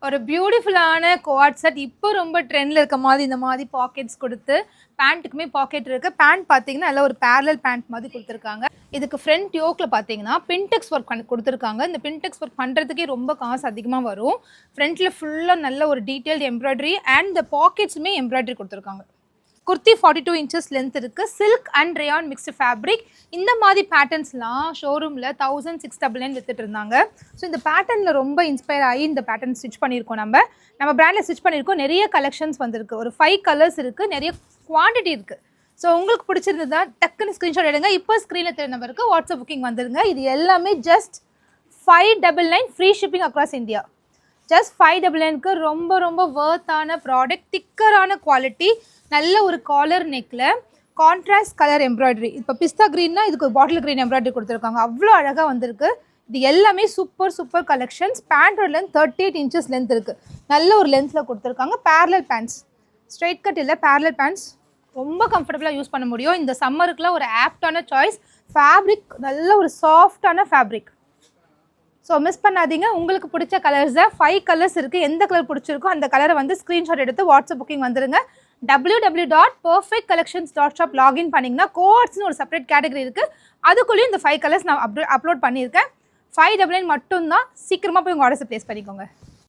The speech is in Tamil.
ஒரு பியூட்டிஃபுல்லான குவாட் செட் இப்போ ரொம்ப ட்ரெண்டில் இருக்க மாதிரி இந்த மாதிரி பாக்கெட்ஸ் கொடுத்து பேண்ட்டுக்குமே பாக்கெட் இருக்குது. பேண்ட் பார்த்தீங்கன்னா எல்லாம் ஒரு பேரலல் பேண்ட் மாதிரி கொடுத்துருக்காங்க. இதுக்கு ஃப்ரண்ட் யோக்கில் பார்த்தீங்கன்னா பின்டெக்ஸ் ஒர்க் கொடுத்துருக்காங்க. இந்த பின்டெக்ஸ் ஒர்க் பண்ணுறதுக்கே ரொம்ப காசு அதிகமாக வரும். ஃப்ரண்ட்டில் ஃபுல்லாக நல்ல ஒரு டீட்டெயில்டு எம்ப்ராய்டரி அண்ட் இந்த பாக்கெட்ஸுமே எம்ப்ராய்டரி கொடுத்துருக்காங்க. குர்த்தி 42 inches லென்த் இருக்குது. Silk and rayon mixed fabric. இந்த மாதிரி பேட்டர்ன்ஸ்லாம் ஷோரூமில் 1699 வித்துட்டு இருந்தாங்க. ஸோ இந்த பேட்டர்னில் ரொம்ப இன்ஸ்பயர் ஆகி இந்த பேட்டர்ன் ஸ்டிச் பண்ணியிருக்கோம். நம்ம பிராண்டில் ஸ்டிச் பண்ணியிருக்கோம். நிறைய கலெக்ஷன்ஸ் வந்திருக்கு. ஒரு 5 கலர்ஸ் இருக்குது. நிறைய குவான்டிட்டி இருக்குது. ஸோ உங்களுக்கு பிடிச்சிருந்ததா டக்குன்னு ஸ்க்ரீன்ஷாட் எடுங்க. இப்போ ஸ்க்ரீனில் தெரிய நம்பருக்கு வாட்ஸ்அப் புக்கிங் வந்துடுங்க. இது எல்லாமே just 599 free shipping across India. Just 599க்கு ரொம்ப ரொம்ப வர்த்தான ப்ராடக்ட், திக்கரான குவாலிட்டி, நல்ல ஒரு காலர் நெக்கில் கான்ட்ராஸ்ட் கலர் எம்ப்ராய்டரி. இப்போ பிஸ்தா க்ரீன்னா இதுக்கு பாட்டில் க்ரீன் எம்ப்ராய்டரி கொடுத்துருக்காங்க. அவ்வளோ அழகாக வந்திருக்கு. இது எல்லாமே சூப்பர் கலெக்ஷன்ஸ். பேண்டோட லென்த் 38 inches லென்த் இருக்குது. நல்ல ஒரு லென்த்தில் கொடுத்துருக்காங்க. பேரலல் பேண்ட்ஸ், ஸ்ட்ரைட் கட் இல்லை, பேரலல் பேண்ட்ஸ் ரொம்ப கம்ஃபர்டபுளாக யூஸ் பண்ண முடியும். இந்த சம்மருக்குலாம் ஒரு ஆப்டான சாய்ஸ். ஃபேப்ரிக் நல்ல ஒரு சாஃப்டான ஃபேப்ரிக். ஸோ மிஸ் பண்ணாதீங்க. உங்களுக்கு பிடிச்ச கலர்ஸை 5 கலர்ஸ் இருக்குது. எந்த கலர் பிடிச்சிருக்கோ அந்த கலரை வந்து ஸ்க்ரீன்ஷாட் எடுத்து வாட்ஸ்அப் புக்கிங் வந்துடுங்க. www.perfectcollections.shop லாகின் பண்ணிங்கன்னா கோட்ஸ்னு ஒரு செப்பரேட் கேட்டகரி இருக்குது. அதுக்குள்ளேயும் இந்த 5 கலர்ஸ் நான் அப்லோட் பண்ணியிருக்கேன். 599 மட்டும்தான். சீக்கிரமாக போய் உங்கள் ஆர்டர்ஸை ப்ளேஸ் பண்ணிக்கோங்க.